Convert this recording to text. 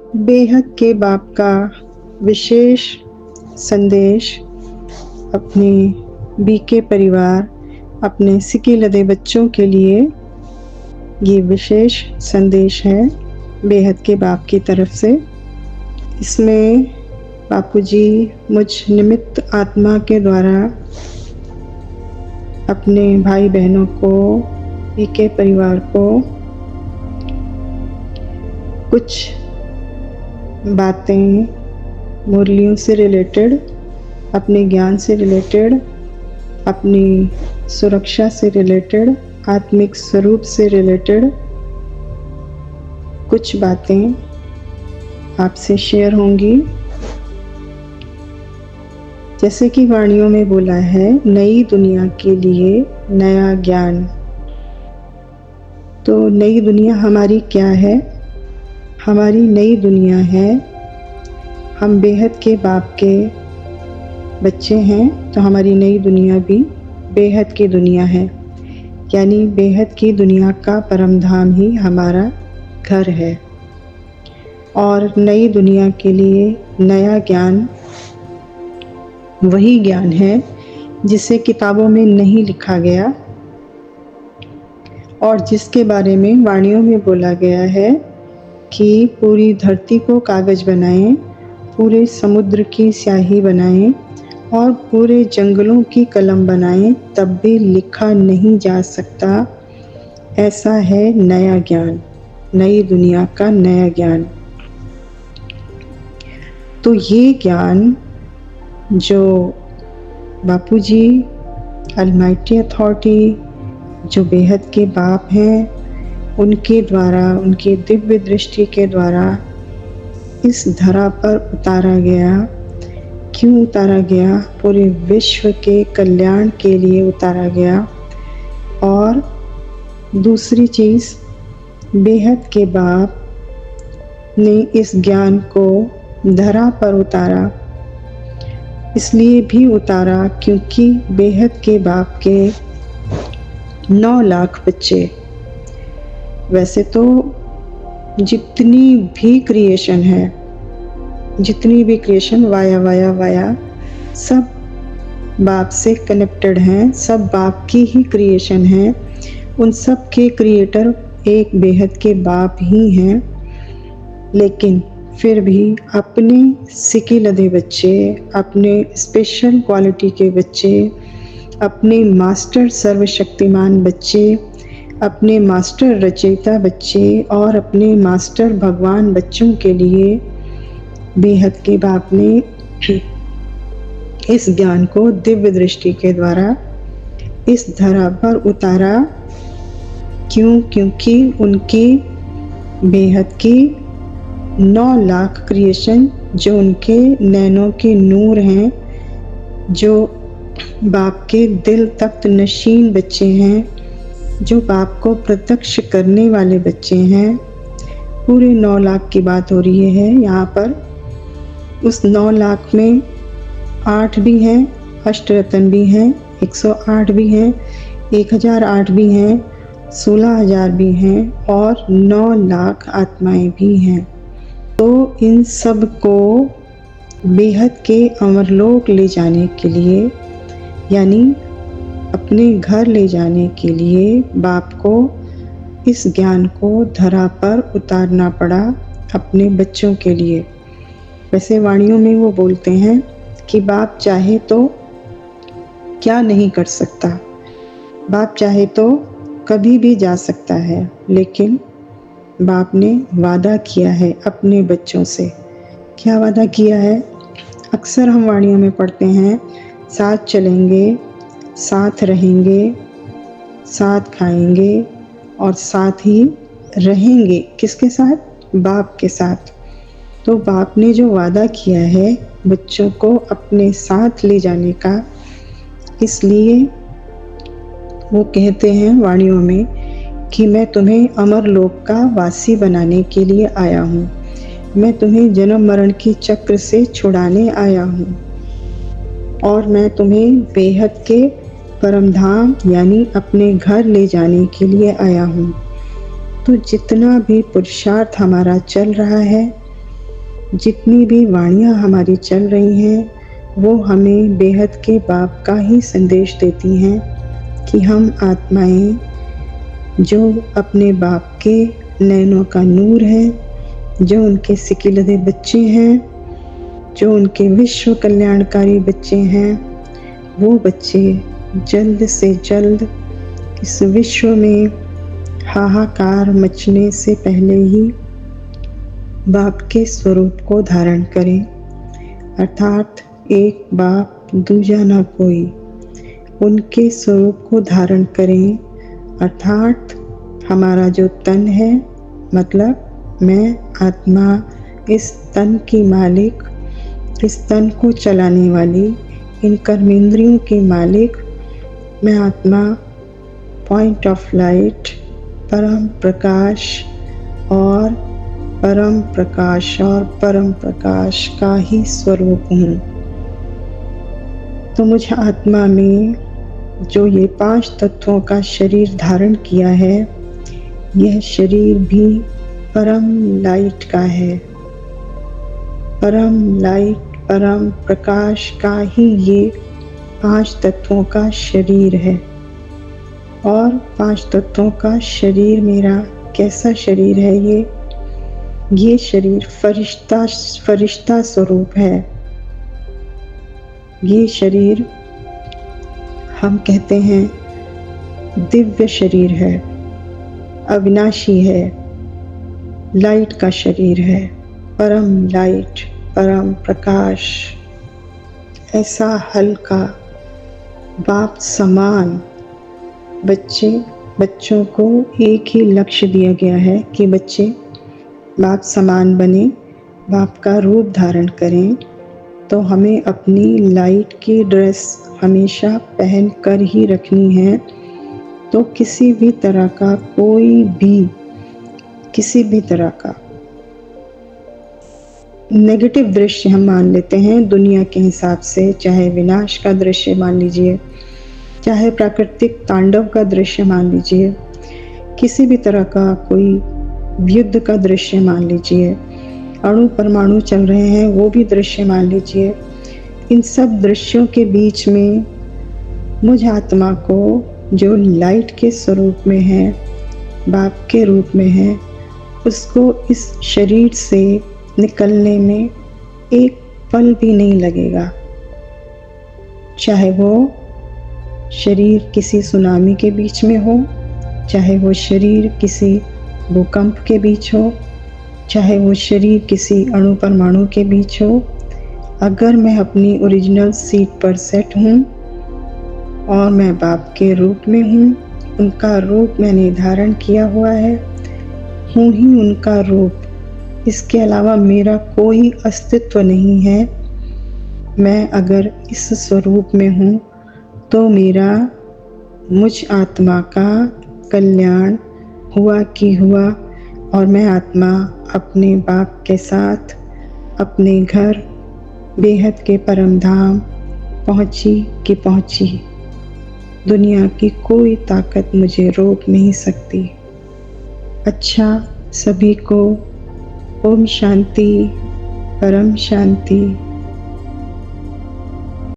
बेहद के बाप का विशेष संदेश अपने बीके परिवार, अपने सिकी लदे बच्चों के लिए ये विशेष संदेश है बेहद के बाप की तरफ से। इसमें बापूजी मुझ निमित्त आत्मा के द्वारा अपने भाई बहनों को, बीके परिवार को कुछ बातें मुरलियों से रिलेटेड, अपने ज्ञान से रिलेटेड, अपनी सुरक्षा से रिलेटेड, आत्मिक स्वरूप से रिलेटेड कुछ बातें आपसे शेयर होंगी। जैसे कि वाणियों में बोला है, नई दुनिया के लिए नया ज्ञान। तो नई दुनिया हमारी क्या है? हमारी नई दुनिया है, हम बेहद के बाप के बच्चे हैं, तो हमारी नई दुनिया भी बेहद की दुनिया है। यानी बेहद की दुनिया का परम धाम ही हमारा घर है। और नई दुनिया के लिए नया ज्ञान वही ज्ञान है जिसे किताबों में नहीं लिखा गया और जिसके बारे में वाणियों में बोला गया है कि पूरी धरती को कागज बनाएं, पूरे समुद्र की स्याही बनाएं और पूरे जंगलों की कलम बनाएं, तब भी लिखा नहीं जा सकता। ऐसा है नया ज्ञान, नई दुनिया का नया ज्ञान। तो ये ज्ञान जो बापूजी अलमाइटी अथॉरिटी, जो बेहद के बाप हैं, उनके द्वारा, उनकी दिव्य दृष्टि के द्वारा इस धरा पर उतारा गया। क्यों उतारा गया? पूरे विश्व के कल्याण के लिए उतारा गया। और दूसरी चीज़, बेहद के बाप ने इस ज्ञान को धरा पर उतारा। इसलिए भी उतारा क्योंकि बेहद के बाप के 9 लाख बच्चे, वैसे तो जितनी भी क्रिएशन है, जितनी भी क्रिएशन वाया सब बाप से कनेक्टेड हैं, सब बाप की ही क्रिएशन है। उन सब के क्रिएटर एक बेहद के बाप ही हैं। लेकिन फिर भी अपने सिके लदे बच्चे, अपने स्पेशल क्वालिटी के बच्चे, अपने मास्टर सर्वशक्तिमान बच्चे, अपने मास्टर रचयिता बच्चे और अपने मास्टर भगवान बच्चों के लिए बेहद के बाप ने इस ज्ञान को दिव्य दृष्टि के द्वारा इस धरा पर उतारा। क्यों? क्योंकि उनकी बेहद की 9 लाख क्रिएशन, जो उनके नैनों के नूर हैं, जो बाप के दिल तख्त नशीन बच्चे हैं, जो बाप को प्रत्यक्ष करने वाले बच्चे हैं। पूरे 9 लाख की बात हो रही है यहाँ पर। उस 9 लाख में 8 भी हैं, अष्टरत्न भी हैं, 108 भी हैं, 1008 भी हैं, 16,000 भी हैं और 9 लाख आत्माएं भी हैं। तो इन सब को बेहद के अमरलोक ले जाने के लिए, यानी अपने घर ले जाने के लिए बाप को इस ज्ञान को धरा पर उतारना पड़ा अपने बच्चों के लिए। वैसे वाणियों में वो बोलते हैं कि बाप चाहे तो क्या नहीं कर सकता, बाप चाहे तो कभी भी जा सकता है, लेकिन बाप ने वादा किया है अपने बच्चों से। क्या वादा किया है? अक्सर हम वाणियों में पढ़ते हैं, साथ चलेंगे, साथ रहेंगे, साथ खाएंगे और साथ ही रहेंगे। किसके साथ? बाप के साथ। तो बाप ने जो वादा किया है बच्चों को अपने साथ ले जाने का, इसलिए वो कहते हैं वाणियों में कि मैं तुम्हें अमरलोक का वासी बनाने के लिए आया हूँ, मैं तुम्हें जन्म मरण की चक्र से छुड़ाने आया हूँ और मैं तुम्हें बेहद के परमधाम यानी अपने घर ले जाने के लिए आया हूँ। तो जितना भी पुरुषार्थ हमारा चल रहा है, जितनी भी वाणियाँ हमारी चल रही हैं वो हमें बेहद के बाप का ही संदेश देती हैं कि हम आत्माएं जो अपने बाप के नैनों का नूर हैं, जो उनके सिकिलदे बच्चे हैं, जो उनके विश्व कल्याणकारी बच्चे हैं, वो बच्चे जल्द से जल्द इस विश्व में हाहाकार मचने से पहले ही बाप के स्वरूप को धारण करें, अर्थात एक बाप दूजा ना कोई, उनके स्वरूप को धारण करें, अर्थात हमारा जो तन है, मतलब मैं आत्मा, इस तन की मालिक, इस तन को चलाने वाली, इन कर्मेंद्रियों की मालिक मैं आत्मा, पॉइंट ऑफ लाइट, परम प्रकाश और परम प्रकाश और परम प्रकाश का ही स्वरूप हूँ। तो मुझ आत्मा में जो ये 5 तत्वों का शरीर धारण किया है, यह शरीर भी परम लाइट का है, परम लाइट, परम प्रकाश का ही ये 5 तत्वों का शरीर है। और 5 तत्वों का शरीर मेरा कैसा शरीर है? ये शरीर फरिश्ता स्वरूप है। ये शरीर हम कहते हैं दिव्य शरीर है, अविनाशी है, लाइट का शरीर है, परम लाइट, परम प्रकाश, ऐसा हल्का बाप समान। बच्चों को एक ही लक्ष्य दिया गया है कि बच्चे बाप समान बने, बाप का रूप धारण करें। तो हमें अपनी लाइट की ड्रेस हमेशा पहन कर ही रखनी है। तो किसी भी तरह का किसी भी तरह का नेगेटिव दृश्य हम मान लेते हैं दुनिया के हिसाब से, चाहे विनाश का दृश्य मान लीजिए, चाहे प्राकृतिक तांडव का दृश्य मान लीजिए, किसी भी तरह का कोई युद्ध का दृश्य मान लीजिए, अणु परमाणु चल रहे हैं वो भी दृश्य मान लीजिए। इन सब दृश्यों के बीच में मुझ आत्मा को जो लाइट के स्वरूप में है, बाप के रूप में है, उसको इस शरीर से निकलने में एक पल भी नहीं लगेगा। चाहे वो शरीर किसी सुनामी के बीच में हो, चाहे वो शरीर किसी भूकंप के बीच हो, चाहे वो शरीर किसी अणु परमाणु के बीच हो, अगर मैं अपनी ओरिजिनल सीट पर सेट हूँ और मैं बाप के रूप में हूँ, उनका रूप मैंने धारण किया हुआ है, हूँ ही उनका रूप, इसके अलावा मेरा कोई अस्तित्व नहीं है। मैं अगर इस स्वरूप में हूँ तो मेरा मुझ आत्मा का कल्याण हुआ कि हुआ, और मैं आत्मा अपने बाप के साथ अपने घर बेहद के परम धाम पहुँची कि पहुँची। दुनिया की कोई ताकत मुझे रोक नहीं सकती। अच्छा, सभी को ओम शांति, परम शांति।